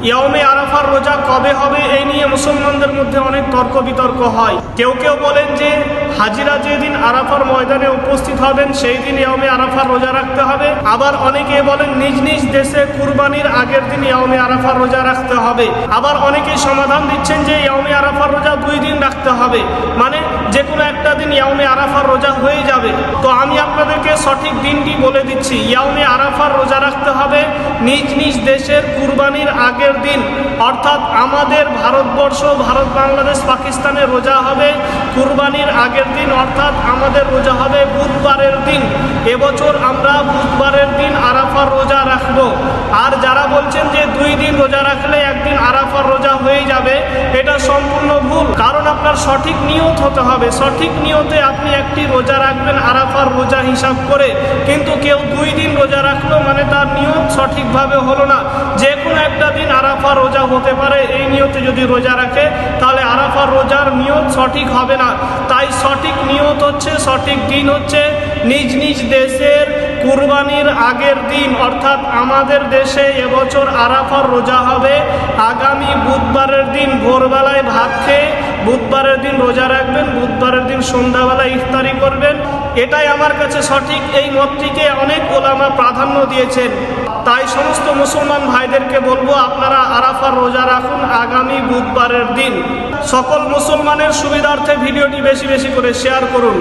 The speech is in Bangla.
ইয়াউমে আরাফার রোজা কবে হবে এই নিয়ে মুসলমানদের মধ্যে অনেক তর্ক বিতর্ক হয়। কেউ কেউ বলেন যে হাজিরা যেদিন আরাফার ময়দানে উপস্থিত হবেন সেই দিন ইয়াউমে আরাফার রোজা রাখতে হবে। আবার অনেকে বলেন নিজ নিজ দেশে কুরবানির আগের দিন ইয়াউমে আরাফার রোজা রাখতে হবে। আবার অনেকেই সমাধান দিচ্ছেন যে ইয়াউমে আরাফার রোজা 2 দিন রাখতে হবে, মানে যে কোনো একটা দিন ইয়াউমে আরাফার রোজা হয়ে যাবে। তো আমি আপনাদেরকে সঠিক দিনটি বলে দিচ্ছি। ইয়াউমে আরাফার রোজা রাখতে হবে নিজ নিজ দেশের কুরবানির আগের দিন, অর্থাৎ আমাদের ভারতবর্ষ, ভারত, বাংলাদেশ, পাকিস্তানে রোজা হবে কুরবানির আগের দিন, অর্থাৎ আমাদের রোজা হবে বুধবারের দিন। এবছর আমরা বুধবারের দিন আরাফার রোজা রাখব। আর যারা বলছেন যে 2 দিন রোজা রাখলে একদিন আরাফার রোজা হয়ে যাবে, এটা সম্পূর্ণ ভুল। কারণ আপনার সঠিক নিয়ত হতে হবে। সঠিক নিয়তে আপনি একটি রোজা রাখবেন আরাফার রোজা হিসাব করে, কিন্তু কেউ 2 দিন রোজা রাখলো মানে তার নিয়ত সঠিকভাবে হলো না। যে কোনো একটা দিন আরাফার রোজা হতে পারে, এই নিয়তে যদি রোজা রাখে তাহলে আরাফার রোজার নিয়ত সঠিক হবে না। তাই সঠিক নিয়ত হচ্ছে, সঠিক দিন হচ্ছে নিজ নিজ দেশের কুরবানির আগের দিন, অর্থাৎ আমাদের দেশে এবছর আরাফার রোজা হবে আগামী বুধবারের দিন ভোরবেলায় ভাত খেয়ে বুধবারের দিন রোজা রাখবেন, বুধবারের দিন সন্ধ্যাবেলায় ইফতারি করবেন। এটাই আমার কাছে সঠিক। এই মতটিকে অনেক ওলামা প্রাধান্য দিয়েছেন। তাই সমস্ত মুসলমান ভাইদেরকে বলবো আপনারা আরাফার রোজা রাখুন আগামী বুধবারের দিন। সকল মুসলমানের সুবিধার্থে ভিডিওটি বেশি বেশি করে শেয়ার করুন।